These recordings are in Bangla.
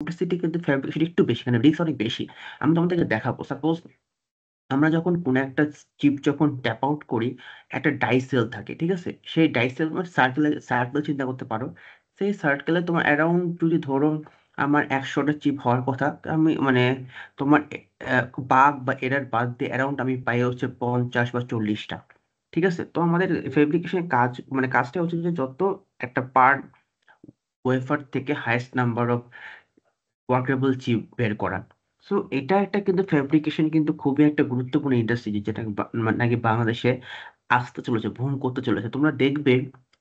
কমপ্লেক্সিটি কিন্তু ফ্যাব্রিকেশন একটু বেশি, মানে রিস্ক অনেক বেশি। আমি তোমাদেরকে দেখাবো। সাপোজ আমরা যখন কোনো একটা চিপ যখন ট্যাপ আউট করি, একটা ডাইসেল থাকে, ঠিক আছে? সেই ডাইসেল তোমার সার্কেল চিন্তা করতে পারো। সেই সার্কেলে তোমার অ্যারাউন্ড যদি ধরো আমার 100টা চিপ হওয়ার কথা, আমি মানে তোমার বাগ বা এরার বাদ দিয়ে অ্যারাউন্ড আমি পাই হচ্ছে 50 বা 40টা। ঠিক আছে? তো আমাদের ফেব্রিকেশন কাজ মানে কাজটা হচ্ছে যে যত একটা পার ওয়েফার থেকে highest number of workable chip বের করা। সো এটা একটা কিন্তু ফ্যাব্রিকেশন কিন্তু খুবই একটা গুরুত্বপূর্ণ ইন্ডাস্ট্রি, যেটা নাকি বাংলাদেশে আসতে চলেছে, বুম করতে চলেছে। তোমরা দেখবে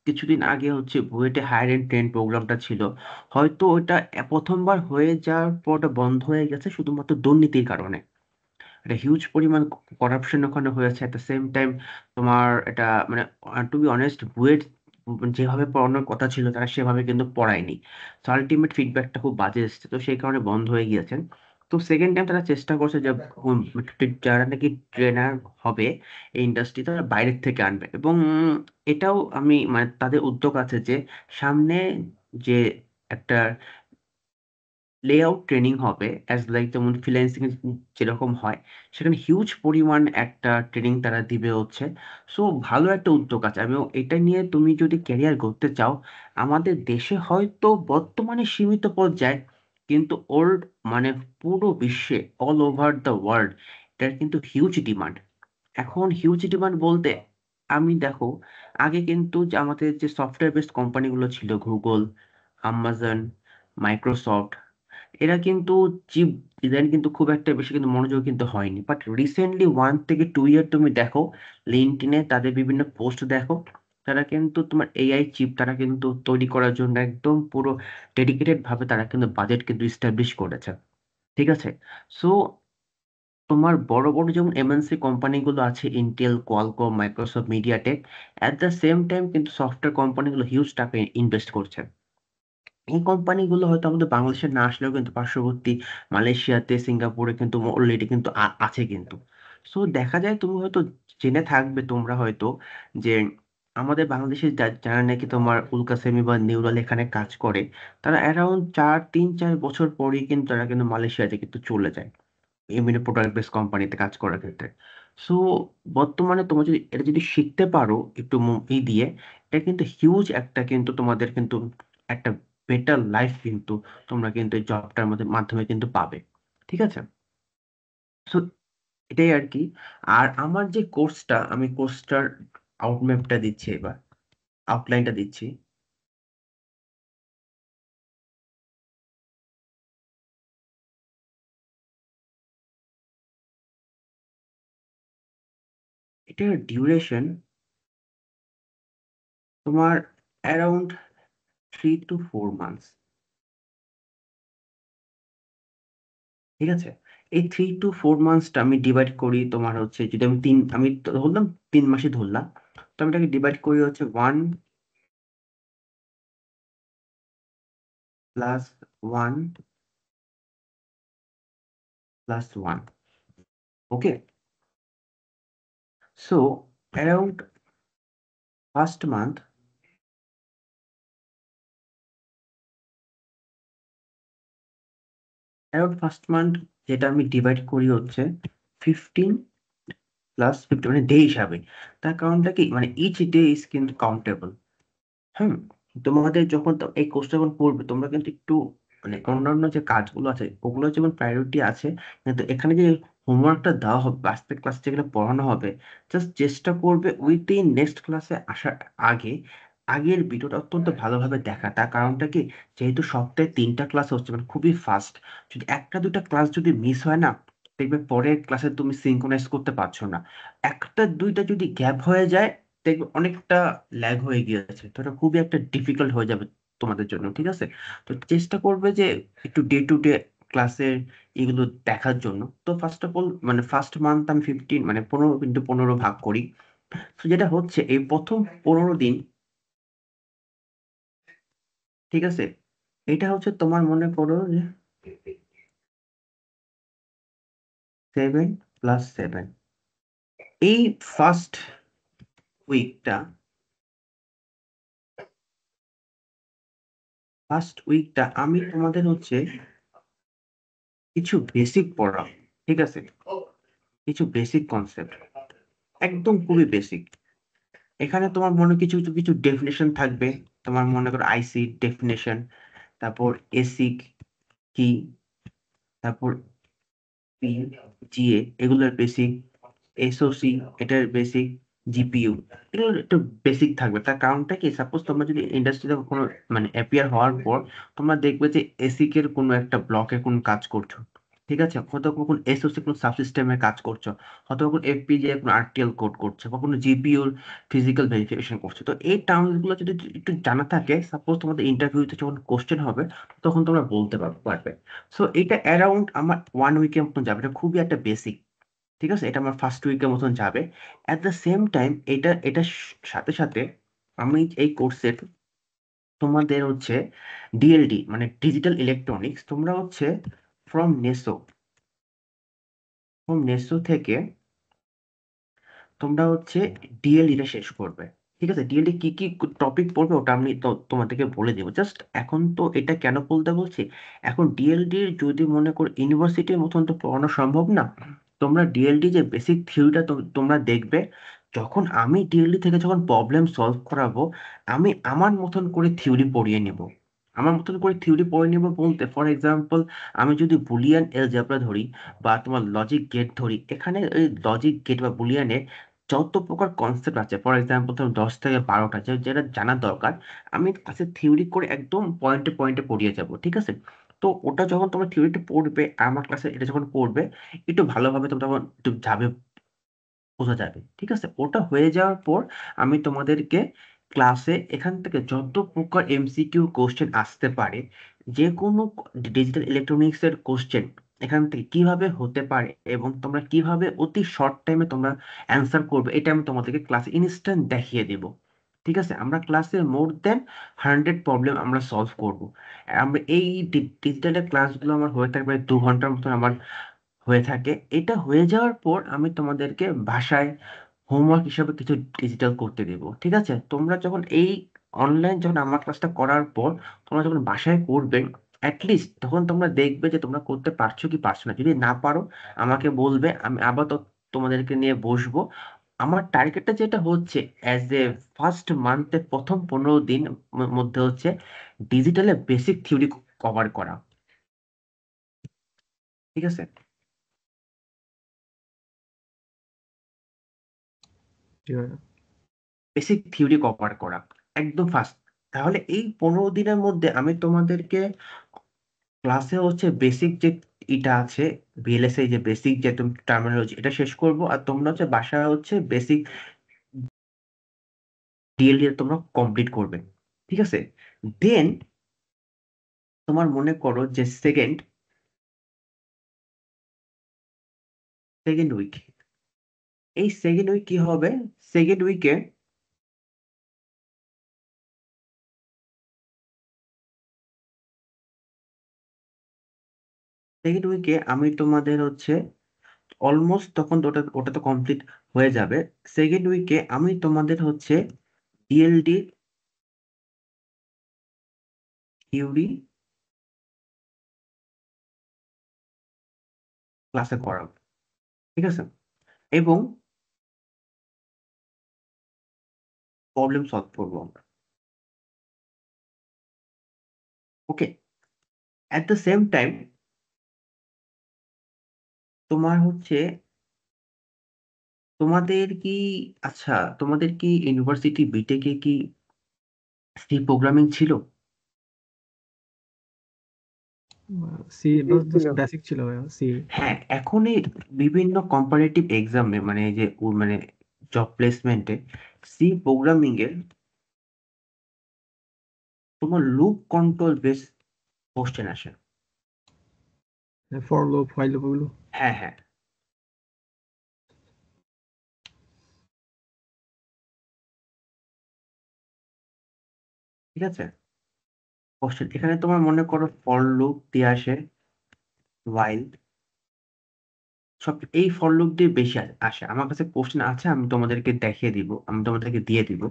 কিছুদিন আগে হচ্ছে বুয়েটে হায়ার এন্ড ট্রেন প্রোগ্রামটা ছিল, হয়তো ওটা প্রথমবার হয়ে যাওয়ার পর ওটা বন্ধ হয়ে গেছে শুধুমাত্র দুর্নীতির কারণে। একটা হিউজ পরিমাণ করাপশন ওখানে হয়েছে। অ্যাট দ্য সেম টাইম তোমার এটা মানে টু বি অনেস্ট, বুয়েট যেভাবে পড়ানোর কথা ছিল তারা সেভাবে কিন্তু পড়ায়নি। তো আলটিমেট ফিডব্যাকটা খুব বাজে এসেছে, তো সেই কারণে বন্ধ হয়ে গিয়েছেন। তো সেকেন্ড টাইম তারা চেষ্টা করছে যে যারা নাকি ট্রেনার হবে এই ইন্ডাস্ট্রি, তারা বাইরের থেকে আনবে। এবং এটাও আমি মানে তাদের উদ্যোগ আছে যে সামনে যে একটা লেআউট ট্রেনিং হবে, অ্যাজ লাইক যেমন ফ্রিল্যান্সিং যেরকম হয়, সেখানে হিউজ পরিমাণ একটা ট্রেনিং তারা দিবে হচ্ছে। সো ভালো একটা উদ্যোগ আছে। আমি এটা নিয়ে তুমি যদি ক্যারিয়ার করতে চাও, আমাদের দেশে হয়তো বর্তমানে সীমিত পর্যায়ে, কিন্তু ওল্ড মানে পুরো বিশ্বে অল ওভার দ্য ওয়ার্ল্ড এটার কিন্তু হিউজ ডিমান্ড। এখন হিউজ ডিমান্ড বলতে আমি দেখো, আগে কিন্তু যে আমাদের যে সফটওয়্যার বেসড কোম্পানিগুলো ছিল, গুগল, আমাজন, মাইক্রোসফট, এরা কিন্তু চিপ ডিজাইন কিন্তু খুব একটা বেশি কিন্তু মনোযোগ কিন্তু হয়নি। বাট রিসেন্টলি 1 থেকে 2 ইয়ার তুমি দেখো, লিঙ্কডইনে তাদের বিভিন্ন পোস্ট দেখো, তারা কিন্তু তোমার এআই চিপ তারা কিন্তু তৈরি করার জন্য একদম পুরো ডেডিকেটেড ভাবে তারা কিন্তু বাজেট কিন্তু ইস্টাবলিশ করেছে। ঠিক আছে? সো তোমার বড় বড় যেমন এমএনসি কোম্পানিগুলো আছে, Intel, Qualcomm, Microsoft, MediaTek, at the same time কিন্তু সফটওয়্যার কোম্পানিগুলো হিউজ টাকা ইনভেস্ট করছে। এই কোম্পানিগুলো হয়তো আমাদের বাংলাদেশে না আসলেও কিন্তু পার্শ্ববর্তী মালয়েশিয়াতে, সিঙ্গাপুরে কিন্তু অলরেডি কিন্তু আছে কিন্তু। সো দেখা যায় তুমি হয়তো জেনে থাকবে তোমরা হয়তো যে আমাদের বাংলাদেশে যারা নাকি তোমার উলকাসেমি বা নিউরাল এখানে কাজ করে, তারা অ্যারাউন্ড 3-4 বছর পরেই কিন্তু তারা কিন্তু মালয়েশিয়াতে কিন্তু চলে যায় এমনি প্রোডাক্ট বেস কোম্পানিতে কাজ করার ক্ষেত্রে। সো বর্তমানে তোমরা যদি এটা যদি শিখতে পারো একটু ই দিয়ে, এটা কিন্তু হিউজ একটা কিন্তু তোমাদের কিন্তু একটা বেটার লাইফ কিন্তু তোমরা কিন্তু এই জবটার মধ্যে মাধ্যমে কিন্তু পাবে। ঠিক আছে? সো এটাই আর কি। আর আমার যে কোর্সটা, আমি কোর্সটার আউটম্যাপটা দিচ্ছি এবার, আউটলাইনটা দিচ্ছি। এটার ডিউরেশন তোমার অ্যারাউন্ড 3 to 4 মান্থস। ঠিক আছে? এই 3 to 4 মান্থসটা আমি ডিভাইড করি তোমার হচ্ছে, যদি আমি ধরলাম 3 মাসে ধরলাম, তো আমি এটাকে ডিভাইড করি হচ্ছে 1+1+1। ওকে? সো অ্যারাউন্ড ফার্স্ট মান্থ, যেটা আমি ডিভাইড করি হচ্ছে 15+50, মানে ডে হিসাবে। তার কারণটা কি, মানে ইচ ডে ইজ কিন্তু কাউন্টেবল। হুম। তোমাদের যখন এই কোর্সটা যখন পড়বে, তোমরা কিন্তু একটু মানে অন্যান্য যে কাজগুলো আছে ওগুলো যেমন প্রায়োরিটি আছে, কিন্তু এখানে যে হোমওয়ার্কটা দেওয়া হবে আজকের ক্লাস যেগুলো পড়ানো হবে, জাস্ট চেষ্টা করবে উইথিন নেক্সট ক্লাসে আসার আগে আগের ভিডিওটা অত্যন্ত ভালোভাবে দেখা। তার কারণটা কি, যেহেতু সপ্তাহে 3টা ক্লাস হচ্ছে মানে খুবই ফাস্ট, যদি একটা দুইটা ক্লাস যদি মিস হয় না, দেখবে পরের ক্লাসে তুমি সিঙ্ক্রোনাইজ করতে পারছো না। একটা দুইটা যদি গ্যাপ হয়ে যায়, দেখবে অনেকটা ল্যাগ হয়ে গিয়েছে, তো এটা খুবই একটা ডিফিকাল্ট হয়ে যাবে তোমাদের জন্য। ঠিক আছে? তো চেষ্টা করবে যে একটু ডে টু ডে ক্লাসের এগুলো দেখার জন্য। তো ফার্স্ট অফ অল মানে ফার্স্ট মান্থ আমি 15 মানে 15 ভাগ করি। তো যেটা হচ্ছে এই প্রথম 15 দিন, ঠিক আছে, এটা হচ্ছে তোমার মনে করো যে 7+7। এই ফার্স্ট উইকটা আমি তোমাদের হচ্ছে কিছু বেসিক পড়া, ঠিক আছে, কিছু বেসিক কনসেপ্ট, একদম খুবই বেসিক। এখানে তোমার মনে কিছু কিছু কিছু ডেফিনেশন থাকবে। তোমার মনে করো আইসি ডেফিনেশন, তারপর এসিক কি, তারপর পি, জিএ, এগুলোর বেসিক, এসওসি, এটার বেসিক, জিপিইউ, এগুলো একটু বেসিক থাকবে। তার কারণটা কি, সাপোজ তোমরা যদি ইন্ডাস্ট্রিতে কোনো মানে অ্যাপিয়ার হওয়ার পর তোমরা দেখবে যে এসিক এর কোনো একটা ব্লকে কোন কাজ করছো, ঠিক আছে, হয়তো কোনো এসওসি কোনো সাবসিস্টেমে কাজ করছো, হয়তো কোনো এফপিজিএ কোনো আরটিএল কোড করছো, বা কোনো জিপিইউর ফিজিক্যাল ভেরিফিকেশন করছো। তো এই টার্মস গুলো যদি একটু জানা থাকে, সাপোজ তোমাদের ইন্টারভিউতে যখন কোশ্চেন হবে তখন তোমরা বলতে পারবে। সো এটা অ্যারাউন্ড আমার 1 উইকের মতন যাবে, এটা খুবই একটা বেসিক, ঠিক আছে, এটা আমার ফার্স্ট উইকের মতন যাবে। অ্যাট দ্য সেম টাইম এটা সাথে সাথে আমি এই কোর্সের তোমাদের হচ্ছে ডিএলডি মানে ডিজিটাল ইলেকট্রনিক্স, তোমরা হচ্ছে ফ্রম নেসো, থেকে তোমরা হচ্ছে ডিএলডিটা শেষ করবে। ঠিক আছে, ডিএলডি কি কি টপিক পড়বে ওটা আমি তোমাদেরকে বলে দেবো। জাস্ট এখন তো এটা কেন বলতে বলছি, এখন ডিএলডির যদি মনে করো ইউনিভার্সিটির মতন তো পড়ানো সম্ভব না, তোমরা ডিএলডি যে বেসিক থিওরিটা তোমরা দেখবে, যখন আমি ডিএলডি থেকে যখন প্রবলেম সলভ করাবো, আমি আমার মতন করে থিওরি পড়িয়ে নেব। আমার মতন করে থিওরি পড়ে নেব বলতে, ফর এক্সাম্পল, আমি যদি বুলিয়ান এলজেব্রা ধরি বা তোমার লজিক গেট ধরি, এখানে এই লজিক গেট বা বুলিয়ানে যত প্রকার কনসেপ্ট আছে, ফর এক্সাম্পল ধরুন 10 থেকে 12টা, যেটা জানার দরকার, আমি কাছে থিওরি করে একদম পয়েন্টে পয়েন্টে পড়িয়ে যাব, ঠিক আছে। তো ওটা যখন তোমরা থিওরিটা পড়বে, আমার ক্লাসে এটা যখন পড়বে, একটু ভালোভাবে তোমরা তখন একটু যাবে, বোঝা যাবে, ঠিক আছে। ওটা হয়ে যাওয়ার পর আমি তোমাদেরকে ক্লাসে এখান থেকে যত প্রকার এমসিকিউ কোশ্চেন আসতে পারে, যে কোনো ডিজিটাল ইলেকট্রনিক্স এর কোশ্চেন এখান থেকে কিভাবে হতে পারে এবং তোমরা কিভাবে অতি শর্ট টাইমে তোমরা অ্যান্সার করবে, এটা আমি তোমাদেরকে ক্লাসে ইনস্ট্যান্ট দেখিয়ে দেব। ঠিক আছে, আমরা ক্লাসে মোর দেন 100 প্রবলেম আমরা সলভ করব। আমরা এই ডিজিটালের ক্লাসগুলো আমার হয়ে থাকবে 2 ঘন্টার মতন আমার হয়ে থাকে। এটা হয়ে যাওয়ার পর আমি তোমাদেরকে বাসায় হোমওয়ার্ক হিসাবে কিছু ডিজিটাল করতে দেব, ঠিক আছে। তোমরা যখন এই অনলাইন যখন আমার ক্লাসটা করার পর তোমরা যখন বাসায় করবে, অ্যাটলিস্ট তখন তোমরা দেখবে যে তোমরা করতে পারছো কি পারছো না। যদি না পারো আমাকে বলবে, আমি আবার তো তোমাদেরকে নিয়ে বসবো। আমার টার্গেটটা যেটা হচ্ছে, অ্যাজ এ ফার্স্ট মান্থের প্রথম 15 দিন মধ্যে হচ্ছে ডিজিটালের বেসিক থিওরি কভার করা, ঠিক আছে। জি ভাইয়া। বেসিক থিওরি কভার করা একদম ফার্স্ট। তাহলে এই 15 দিনের মধ্যে আমি তোমাদেরকে ক্লাসে হচ্ছে বেসিক যে এটা আছে, ভিএলএসআই যে বেসিক যে তুমি টার্মিনোলজি, এটা শেষ করব। আর তোমরা হচ্ছে বাসায় হচ্ছে বেসিক ডিএলডি তোমরা কমপ্লিট করবে, ঠিক আছে। দেন তোমার মনে করো যে সেকেন্ড উইক, এই সেকেন্ড উইক কি হবে, সেকেন্ড উইকে আমি তোমাদের হচ্ছে অলমোস্ট তখন ওটা ওটা তো কমপ্লিট হয়ে যাবে। সেকেন্ড উইকে আমি তোমাদের হচ্ছে ডিএলডি থিওরি ক্লাসে করাবো, ঠিক আছে, এবং প্রবলেম সলভ করবো আমরা। ওকে, অ্যাট দ্য সেম টাইম তোমার হচ্ছে তোমাদের কি, আচ্ছা, তোমাদের কি ইউনিভার্সিটি বিটেকে কি সি প্রোগ্রামিং ছিল? সি জাস্ট বেসিক ছিল ভাইয়া, সি। হ্যাঁ, এখন এই বিভিন্ন কম্পারেটিভ এক্সামে মানে এই যে মানে জব প্লেসমেন্টে সি প্রোগ্রামিং এর তোমার লুপ কন্ট্রোল বেস কোশ্চেন আসে। ফর লুপ, হোয়াইল লুপ ওগুলো। হ্যাঁ হ্যাঁ, ঠিক আছে। কোশ্চেন এখানে তোমার মনে করো ফর লুপ দিয়ে আসে, while, সব এই ফর লুপ দিয়ে বেশি আসে। আমার কাছে কোশ্চেন আছে, আমি তোমাদেরকে দেখিয়ে দিব, আমি তোমাদেরকে দিয়ে দিব।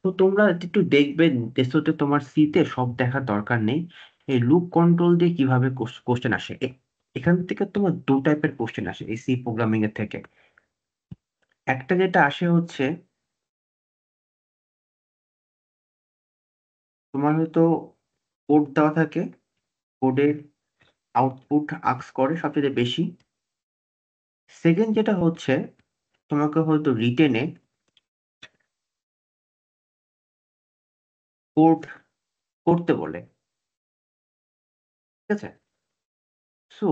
তো তোমরা একটু দেখবে, তোমার সিতে সব দেখার দরকার নেই, এই লুপ কন্ট্রোল দিয়ে কিভাবে কোশ্চেন আসে। এখান থেকে তোমার দু টাইপের কোশ্চেন আসে এই সি প্রোগ্রামিং এর থেকে। একটা যেটা আসে হচ্ছে তোমার হয়তো কোড দেওয়া থাকে, কোডের আউটপুট আস্ক করে সবচেয়ে বেশি। সেকেন্ড যেটা হচ্ছে তোমাকে হয়তো রিটেনে কোড করতে বলে, ঠিক আছে। সো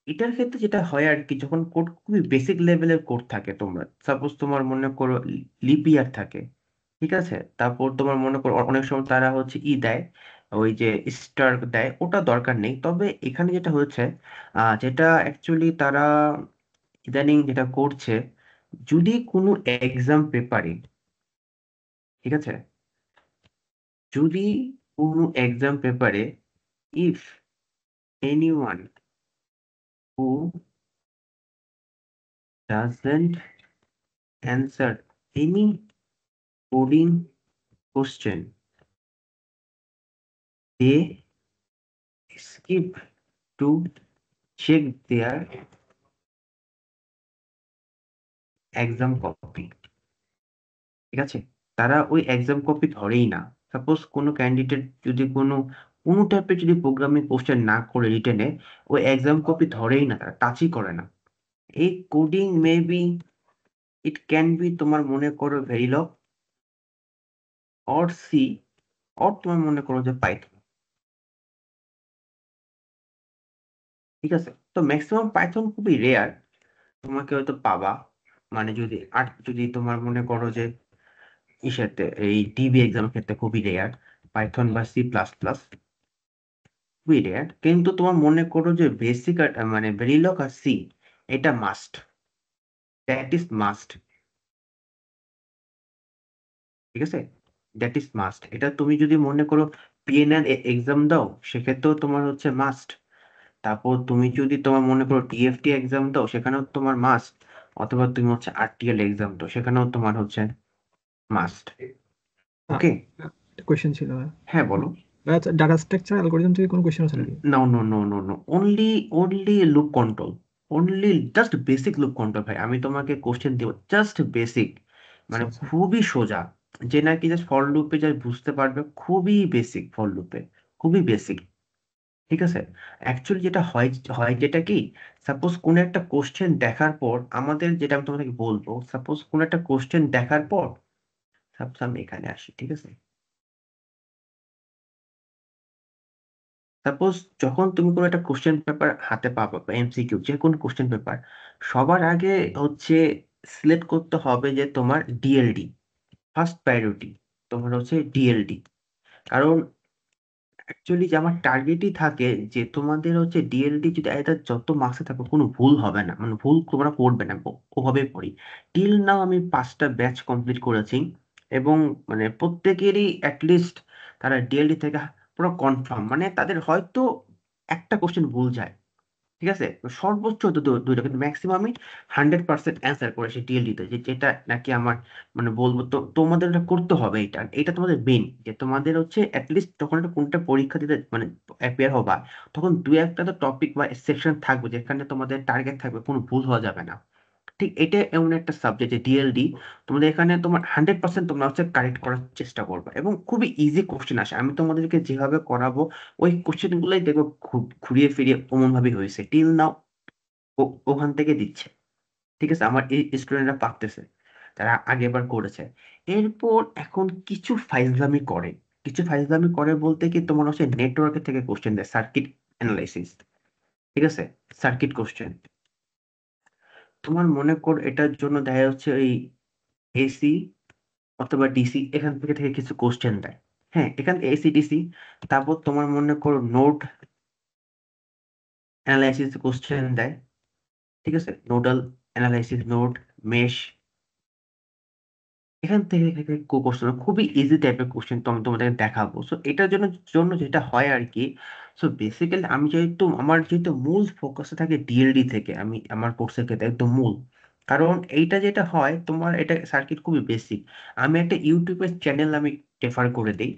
এটার ক্ষেত্রে যেটা হয় আর কি, যখন কোড খুবই বেসিক লেভেলের কোড থাকে, তোমরা সাপোজ তোমার মনে করো লিপিয়ার থাকে, ঠিক আছে, তারপর তোমার মনে করো অনেক সময় তারা হচ্ছে দেয়, ওই যে স্টার দেয়, ওটা দরকার নেই। তবে এখানে যেটা হচ্ছে যেটা অ্যাকচুয়ালি তারা ইদানিং যেটা করছে, যদি কোনো এক্সাম পেপারে, ঠিক আছে, যদি কোনো এক্সাম পেপারে if anyone who doesn't answer any coding question, they skip to check their exam copy, ঠিক আছে। তারা ওই এক্সাম কপি ধরেই না। সাপোজ কোনো ক্যান্ডিডেট যদি কোনো কোনো টাইপের যদি প্রোগ্রামিং কোশ্চেন না করে রিটেনে, ওই এক্সাম কপি ধরেই না, তারা টাচই করে না। এই coding maybe it can be তোমার মনে করো ভেরিলগ অর সি, অর তোমার মনে করো যে পাইথন, ঠিক আছে। তো ম্যাক্সিমাম পাইথন খুবই রেয়ার তোমাকে হয়তো পাবা, মানে যদি আর যদি তোমার মনে করো যে ইসেতে এই টিবি এক্সামের ক্ষেত্রে খুবই রেয়ার, পাইথন বা সি প্লাস প্লাস খুবই রেয়ার। কিন্তু তোমার মনে করো যে বেসিক মানে ভেরিলগ আর সি, এটা মাস্ট, দ্যাট ইজ মাস্ট, ঠিক আছে, দ্যাট ইজ মাস্ট। এটা তুমি যদি মনে করো পিএনএন এক্সাম দাও, সেক্ষেত্রেও তোমার হচ্ছে মাস্ট। তারপর তুমি যদি তোমার মনে করো টিএফটি এক্সাম দাও, সেখানেও তোমার মাস্ট। অথবা তুমি হচ্ছে আরটিএল এক্সাম দাও, সেখানেও তোমার হচ্ছে মাস্ট। ওকে। একটা কোয়েশ্চেন ছিল ভাই। হ্যাঁ বলো। আচ্ছা, ডাটা স্ট্রাকচার অ্যালগরিদম থেকে কোনো কোয়েশ্চেন আছে নাকি? No, no, no, no, no. Only loop control. Only just basic loop control ভাই। আমি তোমাকে কোশ্চেন দেব জাস্ট বেসিক, আচ্ছা মানে আচ্ছা। খুবই সোজা, যে নাকি জাস্ট ফর লুপে জাস্ট বুঝতে পারবে, খুবই বেসিক ফর লুপে, খুবই বেসিক, ঠিক আছে। অ্যাকচুয়ালি যেটা হয় হয় যেটা কি, সাপোজ কোনো একটা কোশ্চেন দেখার পর আমাদের যেটা আমি তোমাকে বলবো, সাপোজ কোনো একটা কোশ্চেন দেখার পর, সাপোজ আমি এখানে আসি, ঠিক আছে। সাপোজ যখন তুমি কোনো একটা কোশ্চেন পেপার হাতে পাবো বা এমসিকিউ যে কোনো কোশ্চেন পেপার, সবার আগে হচ্ছে সিলেক্ট করতে হবে যে তোমার ডিএলডি, ফার্স্ট প্রায়োরিটি তোমার হচ্ছে ডিএলডি। কারণ অ্যাকচুয়ালি যে আমার টার্গেটই থাকে যে তোমাদের হচ্ছে ডিএলডি যদি এটা যত মার্কসে থাকবে কোনো ভুল হবে না, মানে ভুল তোমরা করবে না, ওভাবে পড়ি। টিল নাও আমি 5টা ব্যাচ কমপ্লিট করেছি, এবং মানে প্রত্যেকেরই অ্যাটলিস্ট তারা ডিএলডি থেকে পুরো কনফার্ম, মানে তাদের হয়তো একটা কোশ্চেন ভুল যায়, ঠিক আছে, সর্বোচ্চ হয়তো দুইটা, কিন্তু ম্যাক্সিমামই 100% অ্যান্সার করেছে ডিএলডিতে, যেটা নাকি আমার মানে বলবো তো তোমাদের এটা করতে হবে। এটা এটা তোমাদের মেন, যে তোমাদের হচ্ছে অ্যাটলিস্ট যখন একটা কোনটা পরীক্ষা দিতে মানে অ্যাপিয়ার হবা, তখন দু একটা তো টপিক বা সেকশন থাকবে যেখানে তোমাদের টার্গেট থাকবে, কোনো ভুল হওয়া যাবে না। ঠিক এটা এমন একটা সাবজেক্ট যে ডিএলডি, তোমাদের এখানে তোমার 100% তোমরা হচ্ছে কারেক্ট করার চেষ্টা করবে, এবং খুবই ইজি কোশ্চেন আসে। আমি তোমাদেরকে যেভাবে করাবো ওই কোশ্চেন গুলোই দেখবো ঘুরিয়ে ফিরিয়ে অমন ভাবে হয়েছে টিল নাও, ওখান থেকে দিচ্ছে, ঠিক আছে। আমার এই স্টুডেন্টরা পারতেছে, তারা আগেবার করেছে। এরপর এখন কিছু ফাইজলামি করে, কিছু ফাইজলামি করে বলতে কি, তোমার হচ্ছে নেটওয়ার্কের থেকে কোশ্চেন দেয়, সার্কিট অ্যানালাইসিস, ঠিক আছে, সার্কিট কোশ্চেন। তোমার মনে কর এটার জন্য দেখা যাচ্ছে ওই এসি অথবা ডিসি, এখান থেকে থেকে কিছু কোশ্চেন দেয়। হ্যাঁ, এখান থেকে এসি ডিসি। তারপর তোমার মনে করো নোড অ্যানালাইসিস কোশ্চেন দেয়, ঠিক আছে, নোডাল অ্যানালাইসিস, নোড মেশ, এখান থেকে থেকে কোশ্চেন খুবই ইজি টাইপের কোশ্চেন তো আমি তোমাদের দেখাবো। সো এটার জন্য জন্য যেটা হয় আর কি, সো বেসিক্যালি আমি যেহেতু আমার যেহেতু মূল ফোকাসে থাকে ডিএলডি থেকে, আমি আমার কোর্সের ক্ষেত্রে একদম মূল, কারণ এইটা যেটা হয় তোমার এটা সার্কিট খুবই বেসিক। আমি একটা ইউটিউবের চ্যানেল আমি রেফার করে দিই,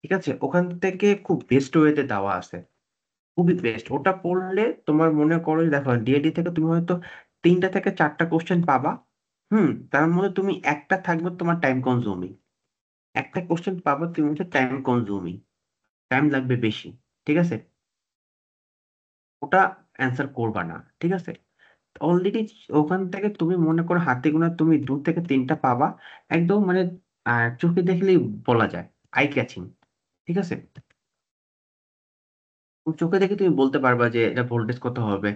ঠিক আছে, ওখান থেকে খুব বেস্ট ওয়েতে দেওয়া আছে। খুবই বেস্ট। ওটা পড়লে তোমার মনে করো যে দেখো ডিএডি থেকে তুমি হয়তো 3টা থেকে 4টা কোশ্চেন পাবা। তার মধ্যে তুমি একটা থাকবে তোমার টাইম কনজিউমিং, একটা কোশ্চেন পাবা তুমি হচ্ছে টাইম কনজিউমিং, টাইম লাগবে বেশি। ঠিক আছে, ওটা অ্যান্সার করবা না। ঠিক আছে, অলরেডি ওখান থেকে তুমি মনে করো হাতে গোনা তুমি 2 থেকে 3টা পাবা, একদম মানে চোখে দেখলেই বলা যায় আই ক্যাচিং। ঠিক আছে, চোখে দেখে তুমি বলতে পারবা যে এটা ভোল্টেজ কত হবে,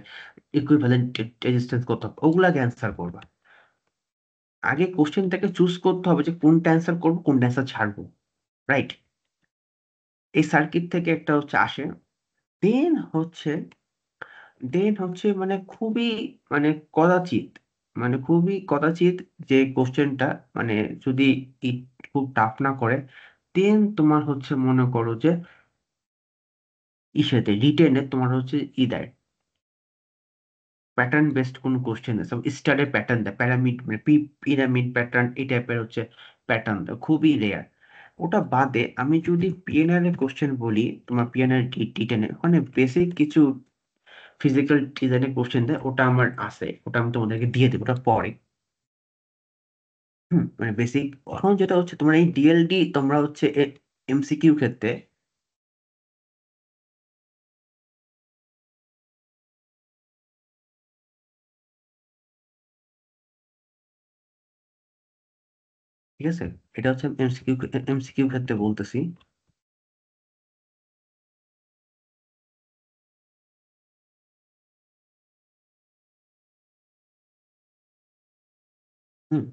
ইকুইভ্যালেন্ট রেজিস্ট্যান্স কত হবে, ওগুলাকে অ্যান্সার করবা। আগে কোশ্চেনটাকে চুজ করতে হবে যে কোনটা অ্যান্সার করবো কোনটা অ্যান্সার ছাড়বো। রাইট, এই সার্কিট থেকে একটা হচ্ছে আসে। দেন হচ্ছে মানে খুবই মানে কদাচিৎ, খুবই কদাচিৎ যে কোশ্চেনটা মানে যদি ই খুব টাফ না করে, দেন তোমার হচ্ছে মনে করো যে ইসেতে রিটেনে তোমার হচ্ছে দেয় প্যাটার্ন বেসড কোন কোশ্চেন আছে, স্টারের প্যাটার্ন দেয়, প্যারামিড মানে পিরামিড প্যাটার্ন এই টাইপের হচ্ছে প্যাটার্ন দেয়, খুবই রেয়ার। ওটা বাদে আমি যদি পিএনআর এর কোশ্চেন বলি, তোমার পিএনআর টি10 ওখানে বেসিক কিছু ফিজিক্যাল ডিজাইনের কোশ্চেন দেয়, ওটা আমার আছে, ওটা আমি তোমাদেরকে দিয়ে দেবো, ওটা পরে। মানে বেসিক। এখন যেটা হচ্ছে তোমার এই ডিএলডি তোমরা হচ্ছে এমসিকিউ ক্ষেত্রে, ঠিক আছে, এটা হচ্ছে এমসিকিউ ক্ষেত্রে বলতেছি। হুম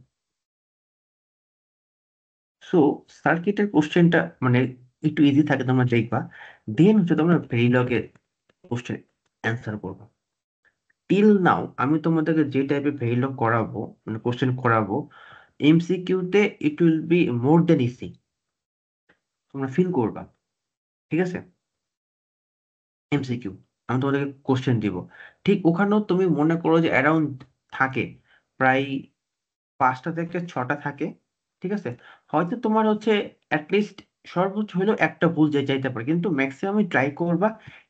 সো সার্কিটের কোশ্চেনটা মানে একটু ইজি থাকে, তোমরা দেখবা। দেন হচ্ছে তোমরা ভেরিলগের কোশ্চেন অ্যান্সার করবা। টিল নাও আমি তোমাদেরকে যে টাইপের ভেরিলগ করাবো, মানে কোশ্চেন করাবো, এমসিকিউতে it will be more than easy, তোমরা ফিল করবা। ঠিক আছে, এমসিকিউ আমি তোমাদেরকে কোশ্চেন দিব, ঠিক ওখানেও তুমি মনে করো যে অ্যারাউন্ড থাকে প্রায় 5টা থেকে 6টা থাকে। ঠিক আছে, হয়তো তোমার হচ্ছে অ্যাটলিস্ট সর্বোচ্চ হলেও একটা ভুল যাইতে পারে, কিন্তু ম্যাক্সিমাম ট্রাই করবা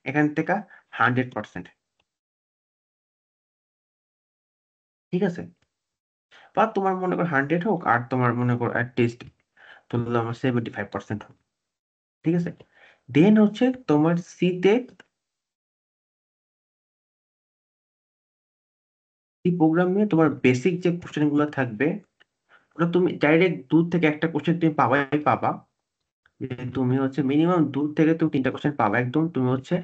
এখান থেকে 100%। ঠিক আছে, বা তোমার মনে করো 100 হোক, আর তোমার মনে করো অ্যাটলিস্ট ধরলাম আমার 75% হোক। ঠিক আছে, দেন হচ্ছে তোমার সিতে সি প্রোগ্রামে তোমার বেসিক যে কোশ্চেন গুলো থাকবে, ওটা তুমি ডাইরেক্ট দূর থেকে একটা কোশ্চেন তুমি পাবাই পাবা। যে তুমি হচ্ছে মিনিমাম 2 থেকে 3টা কোশ্চেন পাবা, একদম তুমি হচ্ছে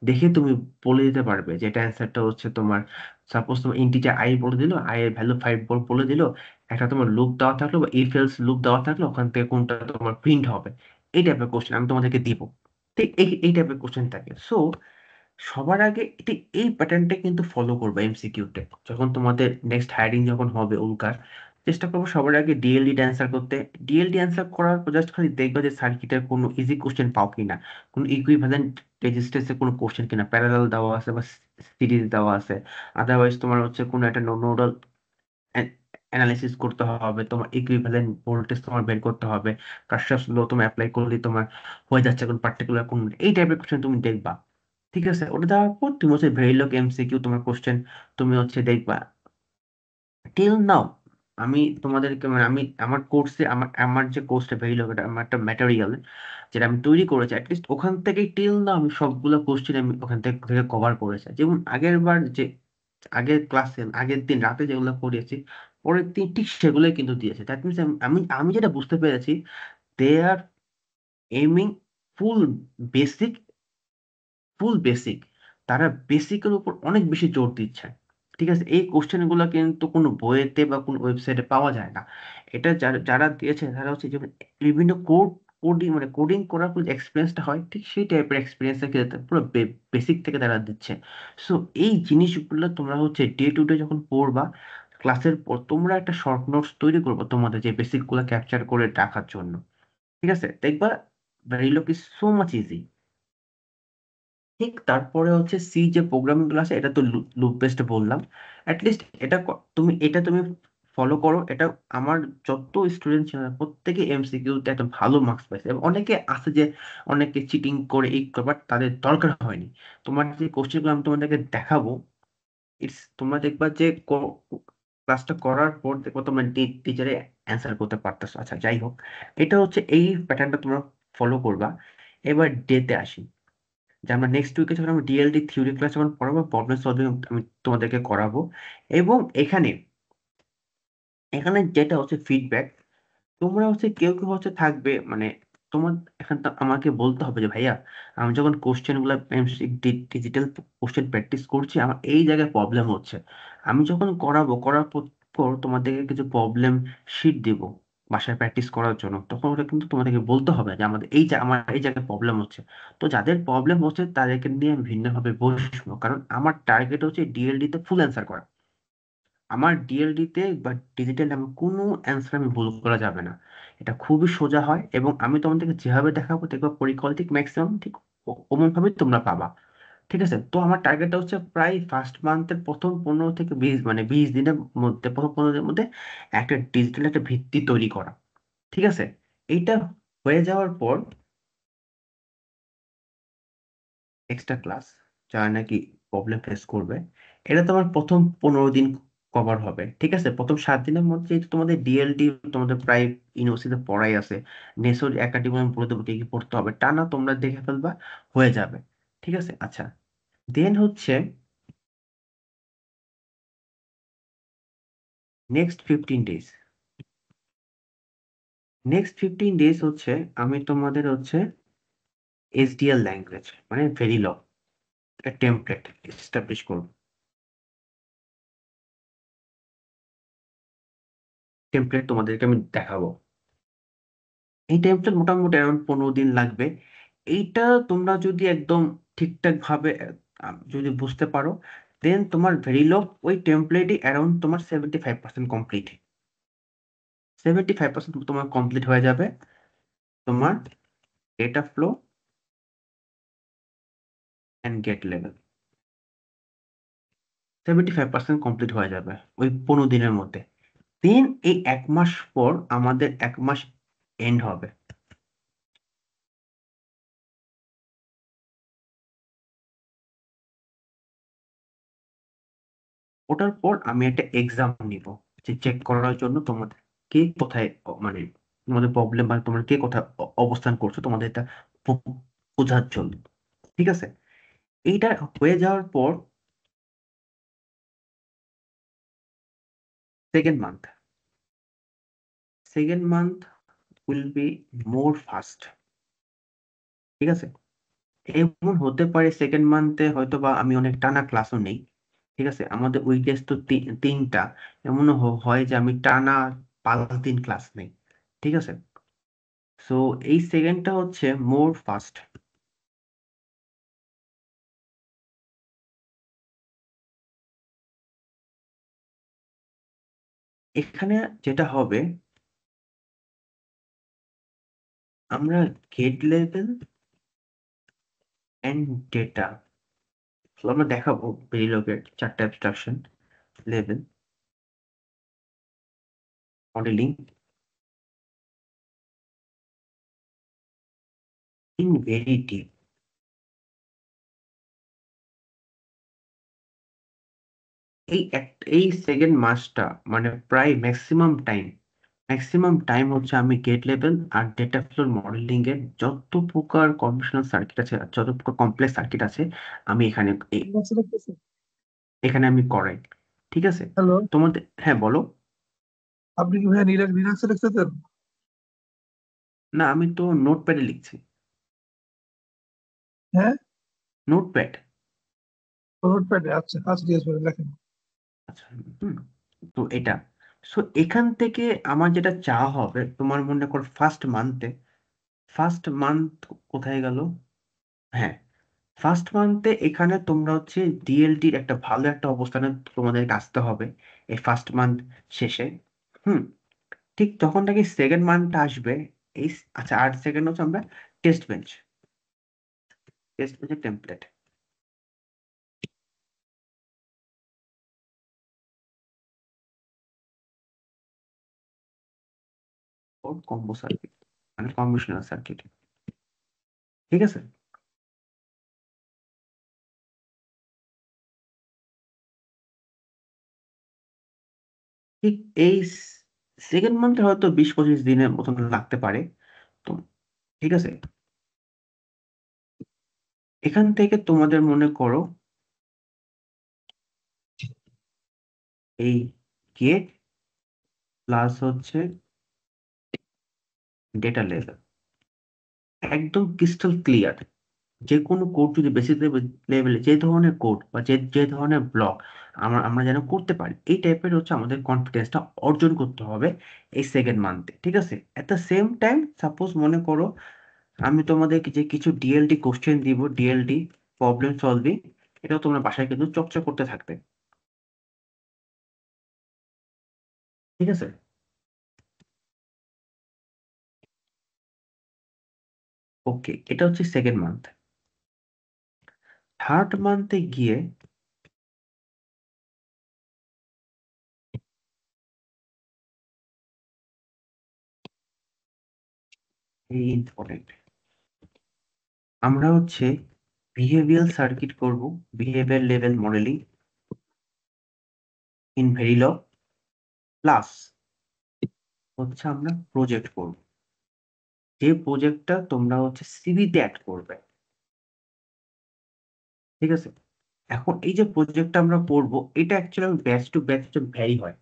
দেখে তুমি বলে দিতে পারবে যে এটা অ্যান্সারটা হচ্ছে তোমার। সাপোজ তোমার ইন্টিজার আই বলে দিল, আই এর ভ্যালু 5 বলে দিল, একটা তোমার লুপ দেওয়া থাকলো বা ইফ এলস লুপ দেওয়া থাকলো, ওখান থেকে কোনটা তোমার প্রিন্ট হবে, এই টাইপের কোশ্চেন আমি তোমাদেরকে দিব। ঠিক এই টাইপের কোশ্চেন থাকে। সো সবার আগে ঠিক এই প্যাটার্নটা কিন্তু ফলো করবে এমসিকিউতে, যখন তোমাদের নেক্সট হায়ারিং যখন হবে উল্কার, চেষ্টা করবো সবার আগে ডিএলডি অ্যান্সার করতে। ডিএলডি অ্যান্সার করার পর জাস্ট খালি দেখবে যে সার্কিটের কোনো ইজি কোশ্চেন পাও কিনা, কোনো ইকুইভ্যালেন্ট রেজিস্ট্যান্সের কোনো কোশ্চেন কিনা, প্যারালাল দেওয়া আছে বা সিরিজ দেওয়া আছে। আদারওয়াইজ তোমার হচ্ছে কোনো একটা নোডাল অ্যানালাইসিস করতে হবে, তোমার ইকুইভ্যালেন্ট ভোল্টেজ তোমার বের করতে হবে, কার্শফস ল তুমি অ্যাপ্লাই করলে তোমার হয়ে যাচ্ছে কোন পার্টিকুলার কোন, এই টাইপের কোশ্চেন তুমি দেখবা। ঠিক আছে, ওটা দেওয়ার পর তুমি হচ্ছে ভেরিলগ এমসিকিউ তোমার কোশ্চেন তুমি হচ্ছে দেখবা। টিল নাও আমি তোমাদেরকে মানে আমি আমার কোর্সে আমার আমার যে কোর্সটা ভেরিলগ, এটা আমার একটা ম্যাটেরিয়াল যেটা আমি তৈরি করেছি, অ্যাটলিস্ট ওখান থেকে টিল নাও আমি সবগুলো কোশ্চেন আমি ওখান থেকে কভার করেছি। যেমন আগের বার যে আগের ক্লাসে আগের দিন রাতে যেগুলো করিয়েছি, পরের দিন ঠিক সেগুলোই কিন্তু দিয়েছে। দ্যাট মিনস আমি আমি যেটা বুঝতে পেরেছি, দে আর এমিং ফুল বেসিক, বেসিক, তারা বেসিকের উপর অনেক বেশি জোর দিচ্ছে। ঠিক আছে, এই কোশ্চেন গুলো কিন্তু কোনো বইয়েতে বা কোনো ওয়েবসাইটে পাওয়া যায় না। এটা যারা যারা দিয়েছে তারা হচ্ছে যে বিভিন্ন কোডিং কোডিং করার পর এক্সপিরিয়েন্সটা হয়, ঠিক সেই টাইপের এক্সপিরিয়েন্সটা কিন্তু পুরো বেসিক থেকে তারা দিচ্ছে। সো এই জিনিসগুলো তোমরা হচ্ছে ডে টু ডে যখন পড়বা, ক্লাসের পর তোমরা একটা শর্ট নোটস তৈরি করবো তোমাদের যে বেসিক গুলো ক্যাপচার করে রাখার জন্য। ঠিক আছে, দেখবা ভেরিলক ইজ সো মাচ ইজি। ঠিক তারপরে হচ্ছে সি যে প্রোগ্রামিং গুলো আছে, এটা তো লুপ বেসড বললাম। অ্যাটলিস্ট এটা তুমি ফলো করো এটা। আমার যত স্টুডেন্ট ছিল না, প্রত্যেকে এমসিকিউতে একটা ভালো মার্কস পাইছে, এবং অনেকে আছে যে অনেকে চিটিং করে এই করে, বাট তাদের দরকার হয়নি। তোমার যে কোশ্চেনগুলো আমি তোমাদেরকে দেখাবো, তোমরা দেখবা যে ক্লাসটা করার পর দেখবো তোমরা টিচারে অ্যান্সার করতে পারতেছো। আচ্ছা, যাই হোক, এটা হচ্ছে এই প্যাটার্নটা তোমরা ফলো করবা। এবার ডেতে আসি, যে আমরা নেক্সট উইকে যখন আমরা ডিএলডি থিওরি ক্লাস যখন পড়াবো, প্রবলেম সলভিং আমি তোমাদেরকে করাবো। এবং এখানে এখানে যেটা হচ্ছে ফিডব্যাক, তোমরা হচ্ছে কেউ কেউ হচ্ছে থাকবে, মানে তোমার এখানে তো আমাকে বলতে হবে যে ভাইয়া, আমি যখন কোশ্চেন গুলা ডিজিটাল কোশ্চেন প্র্যাকটিস করছি, আমার এই জায়গায় প্রবলেম হচ্ছে। আমি যখন করার পর তোমাদেরকে কিছু প্রবলেম শিট দিব বাসায় প্র্যাকটিস করার জন্য, তখন ওটা কিন্তু তোমাদেরকে বলতে হবে যে আমাদের আমার এই জায়গায় প্রবলেম হচ্ছে। তো যাদের প্রবলেম হচ্ছে তাদেরকে নিয়ে আমি ভিন্নভাবে বসবো, কারণ আমার টার্গেট হচ্ছে ডিএলডি তে ফুল অ্যান্সার করা। আমার ডিএলডি তে বা ডিজিটাল আমি কোনো অ্যান্সার আমি ভুল করা যাবে না। এটা খুবই সোজা হয়, এবং আমি তোমাদেরকে যেভাবে দেখাবো দেখবো পরীক্ষা ঠিক ম্যাক্সিমাম ঠিক অমন ভাবে তোমরা পাবা। ঠিক আছে, তো আমার টার্গেটটা হচ্ছে প্রায় ফার্স্ট মান্থের প্রথম 15 থেকে 20, মানে 20 দিনের মধ্যে, প্রথম 15 দিনের মধ্যে একটা ডিজিটাল একটা ভিত্তি তৈরি করা। ঠিক আছে, এইটা হয়ে যাওয়ার পর এক্সট্রা ক্লাস যারা নাকি প্রবলেম ফেস করবে, এটা তোমার প্রথম 15 দিন কভার হবে। ঠিক আছে, প্রথম 7 দিনের মধ্যে যেহেতু তোমাদের ডিএলডি তোমাদের প্রায় ইউনিভার্সিটিতে পড়াই আছে, নেসোর একাডেমি আমি বলে দেবো কি কি পড়তে হবে, টানা তোমরা দেখে ফেলবা, হয়ে যাবে। ঠিক আছে, আচ্ছা, দেন হচ্ছে নেক্সট 15 ডেজ। নেক্সট 15 ডেজ হচ্ছে আমি তোমাদের হচ্ছে এসডিএল ল্যাঙ্গুয়েজ মানে ভেরিলগ একটা টেমপ্লেট এস্টাবলিশ করবো। টেমপ্লেট তোমাদেরকে আমি দেখাবো। এই টেমপ্লেট মোটামুটি অ্যারাউন্ড 15 দিন লাগবে। এইটা তোমরা যদি একদম ঠিকঠাক ভাবে যদি বুঝতে পারো, দেন তোমার ভেরিলগ ওই টেমপ্লেটই অ্যারাউন্ড তোমার 75% কমপ্লিট। 75% তোমার কমপ্লিট হয়ে যাবে। তোমার data flow and gate level 75% complete হয়ে যাবে ওই 15 দিনের মধ্যে। দেন এই 1 মাস পর আমাদের 1 মাস এন্ড হবে। ওটার পর আমি একটা এক্সাম নিব, যে চেক করার জন্য তোমাদের কে কোথায় মানে তোমাদের প্রবলেম বা তোমরা কে কোথায় অবস্থান করছো, তোমাদের এটা বোঝার জন্য। ঠিক আছে, এইটা হয়ে যাওয়ার পর second month second month will be more fast. ঠিক আছে, এমন হতে পারে সেকেন্ড মান্থে হয়তো বা আমি অনেক টানা ক্লাসও নেই। ঠিক আছে, আমাদের উইকডেজ তো তিনটা। এমনও হয় যে আমি টানা 5 দিন ক্লাস নেই। ঠিক আছে, সো এই সেকেন্ডটা হচ্ছে মোর ফাস্ট। এখানে যেটা হবে, আমরা গেট লেভেল এন্ড ডেটা আমরা দেখাবো। ভেরিলগের 4টা abstraction: level, modelling, in very deep. এই সেকেন্ড মাসটা মানে প্রায় ম্যাক্সিমাম টাইম হচ্ছে আমি গেট লেভেল আর ডেটা ফ্লোর মডেলিং এর যত প্রকার কম্বিনেশনাল সার্কিট আছে, যত প্রকার কমপ্লেক্স সার্কিট আছে, আমি এখানে আমি করাই। ঠিক আছে, হ্যালো, তোমাদের, হ্যাঁ বলো। আপনি কি ভাইয়া লিনাক্সে লিখতেছেন? না, আমি তো নোটপ্যাডে লিখছি। হ্যাঁ, নোটপ্যাড। নোটপ্যাডে। আচ্ছা আচ্ছা, ঠিক আছে, লেখেন। আচ্ছা, হুম, তো এটা, সো এখান থেকে আমার যেটা চাওয়া হবে, তোমার মনে করো ফার্স্ট মান্থ কোথায় গেল, হ্যাঁ, ফার্স্ট মান্থে এখানে তোমরা হচ্ছে ডিএলডির একটা ভালো একটা অবস্থানে তোমাদেরকে আসতে হবে এই ফার্স্ট মান্থ শেষে। হুম, ঠিক তখন থেকে সেকেন্ড মান্থটা আসবে। এই আচ্ছা, 8 সেকেন্ড হচ্ছে আমরা টেস্ট বেঞ্চ টেস্ট বেঞ্চের টেমপ্লেট। কম্বো সার্কিট, মানে কম্বিনেশনাল সার্কিট। ঠিক আছে। ঠিক এই সেকেন্ড মান্থে হয়তো 20-25 দিনের মতন লাগতে পারে। তো ঠিক আছে, এখান থেকে তোমাদের মনে করো এই গেট প্লাস হচ্ছে ডেটা লেভেল একদম ক্রিস্টাল ক্লিয়ার। যে কোনো কোড যদি বেসিক লেভেলে যে ধরনের কোড বা যে যে ধরনের ব্লক আমরা আমরা যেন করতে পারি, এই টাইপের হচ্ছে আমাদের কনফিডেন্সটা অর্জন করতে হবে এই সেকেন্ড মান্থে। ঠিক আছে। At the same time suppose মনে করো আমি তোমাদেরকে যে কিছু ডিএলডি কোশ্চেন দিব, ডিএলডি প্রবলেম সলভিং, এটাও তোমরা বাসায় কিন্তু চর্চা করতে থাকবে। ঠিক আছে। ওকে, এটা হচ্ছে সেকেন্ড মান্থ। থার্ড মান্থে গিয়ে এই ইম্পর্টেন্ট, আমরা হচ্ছে বিহেভিয়ার সার্কিট করব, behaviour level modelling in Verilog, plus হচ্ছে আমরা প্রজেক্ট করব, যে প্রজেক্টটা তোমরা হচ্ছে সিভিতে অ্যাড করবে। ঠিক আছে। এখন এই যে প্রজেক্টটা আমরা করব, এটা actually batch to batch vary হয়।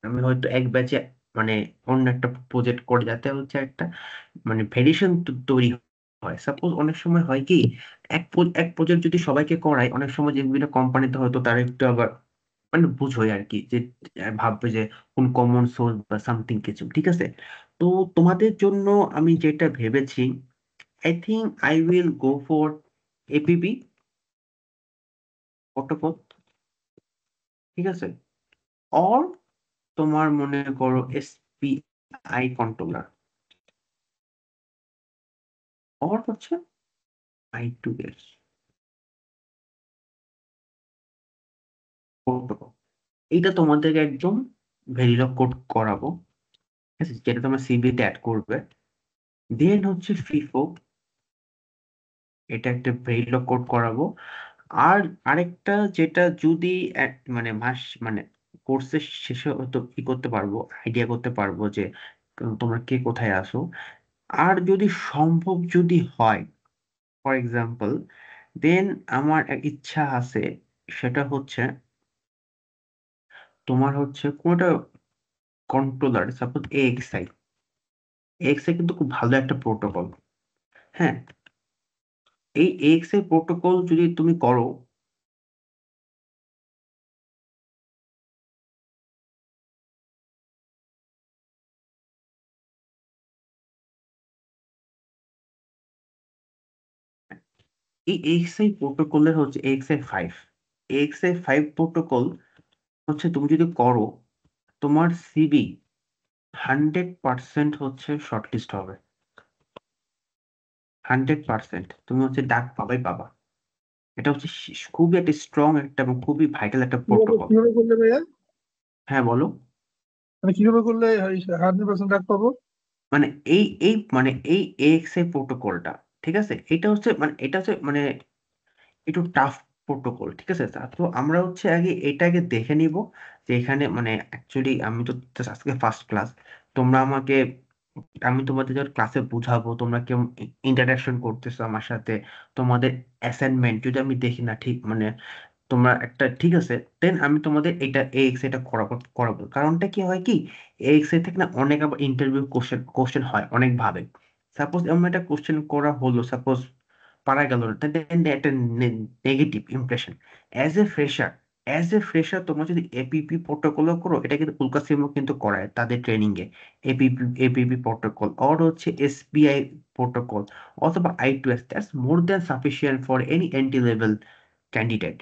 আমি হয়তো এক ব্যাচে মানে অন্য একটা প্রজেক্ট করে যাতে হচ্ছে একটা মানে ভেরিয়েশন তৈরি হয়। সাপোজ অনেক সময় হয় কি, এক প্রজেক্ট যদি সবাইকে করায়, অনেক সময় যে বিভিন্ন কোম্পানিতে হয়তো তারা একটু আবার মানে বুঝোয় আর কি, যে ভাববে যে কোন কমন সোর্স বা সামথিং কিছু। ঠিক আছে। তো তোমাদের জন্য আমি যেটা ভেবেছি, I think I will go for APP protocol. ঠিক আছে। অর তোমার মনে করো এসপিআই কন্ট্রোলার, অর হচ্ছে I2S প্রোটোকল। এইটা তোমাদেরকে একদম ভেরিলগ কোড করাবো। ঠিক আছে, যেটা তোমার সিভিতে অ্যাড করবে। দেন হচ্ছে ফিফো, এটা একটা ভেরিলগ কোড করাবো। আর আরেকটা যেটা যদি মানে মাস মানে কোর্সের শেষে হয়তো কি করতে পারবো, আইডিয়া করতে পারবো যে তোমরা কে কোথায় আসো। আর যদি সম্ভব যদি হয়, ফর এক্সাম্পল, দেন আমার এক ইচ্ছা আছে, সেটা হচ্ছে তোমার হচ্ছে কোনটা কন্ট্রোলার, সাপোজ এএক্সআই। এএক্সআই কিন্তু খুব ভালো একটা প্রোটোকল। হ্যাঁ, এই এএক্সআই প্রোটোকল যদি তুমি করো, এই এএক্সআই প্রোটোকলের হচ্ছে এএক্সআই 5, এএক্সআই 5 প্রোটোকল হচ্ছে তুমি যদি করো, তোমার সিবি 100% হচ্ছে শর্টলিস্ট হবে। 100% তুমি হচ্ছে ডাক পাবাই পাবা। এটা হচ্ছে খুবই একটা স্ট্রং একটা এবং খুবই ভাইটাল একটা কিভাবে প্রোটোকল। কিভাবে করলে ভাইয়া? হ্যাঁ বলো। মানে কিভাবে করলে 100% রাখ পাবো? মানে এই এএক্সআই প্রোটোকলটা, ঠিক আছে, এটা হচ্ছে মানে এটা হচ্ছে মানে একটু টাফ প্রোটোকল। ঠিক আছে। তো আমরা হচ্ছে আগে এটা আগে দেখে নিব যে এখানে মানে অ্যাকচুয়ালি আমি তো just আজকে ফার্স্ট ক্লাস, তোমরা আমাকে, আমি তোমাদের যখন ক্লাসে বুঝাবো তোমরা কেমন ইন্টারাকশন করতেছো আমার সাথে, তোমাদের অ্যাসাইনমেন্ট যদি আমি দেখি না ঠিক মানে তোমরা একটা ঠিক আছে, দেন আমি তোমাদের এটা এক্স এটা করাবো করাবো। কারণটা কি হয় কি, এক্স এ থেকে না অনেক আবার ইন্টারভিউ কোশ্চেন কোশ্চেন হয় অনেক ভাবে। সাপোজ এমন একটা কোশ্চেন করা হলো, সাপোজ পারা গেল না, দেন একটা negative impression. As a fresher তোমরা যদি এপিপি প্রোটোকলও করো, এটা কিন্তু উল্কাসিমও কিন্তু করায় তাদের ট্রেনিং এ। এপিপি প্রোটোকল অর হচ্ছে এসপিআই প্রোটোকল অথবা I2S, that's more than sufficient for any entry level candidate.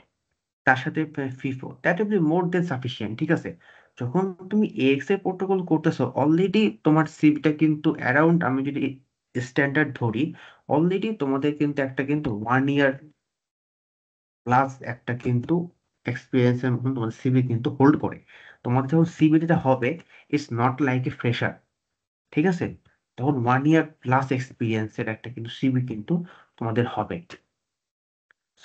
তার সাথে FIFO, that will be more than sufficient. ঠিক আছে। যখন তুমি এক্স এর প্রোটোকল করতেছো, অলরেডি তোমার সিভিটা কিন্তু অ্যারাউন্ড, আমি যদি স্ট্যান্ডার্ড ধরি, অলরেডি তোমাদের কিন্তু একটা কিন্তু 1 ইয়ার প্লাস একটা কিন্তু এক্সপিরিয়েন্সের মতন তোমার সিভি কিন্তু হোল্ড করে। তোমার যখন সিভিটা হবে, it's not like a fresher. ঠিক আছে। তখন 1 year প্লাস এক্সপিরিয়েন্সের একটা কিন্তু সিভি কিন্তু তোমাদের হবে।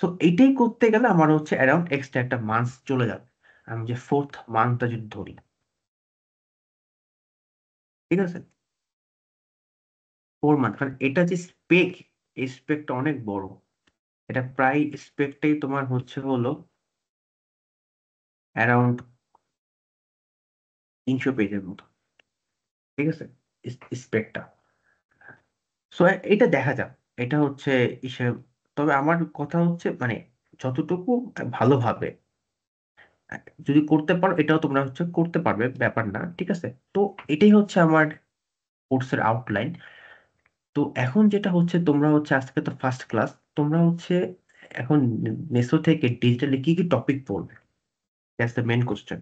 সো এইটাই করতে গেলে আমার হচ্ছে অ্যারাউন্ড এক্সট্রা একটা মান্থ চলে যাবে। আমি যে 4th মান্থটা যদি ধরি, ঠিক আছে, 4 মান্থ, কারণ এটা যে স্পেক, এই স্পেকটা অনেক বড়। এটা প্রায় স্পেকটাই তোমার হচ্ছে হলো অ্যারাউন্ড 300 পেজের মতো, ঠিক আছে, স্পেকটা। সো এটা দেখা যাক, এটা হচ্ছে হিসেব। তবে আমার কথা হচ্ছে মানে যতটুকু ভালোভাবে যদি করতে পারো, এটাও তোমরা হচ্ছে করতে পারবে, ব্যাপার না, ঠিক আছে। তো এটাই হচ্ছে আমার কোর্সের আউটলাইন। তো এখন যেটা হচ্ছে, তোমরা হচ্ছে আজকে তো ফার্স্ট ক্লাস, তোমরা হচ্ছে এখন মেসো থেকে ডিজিটালি কি কি টপিক পড়বে? That's the main question.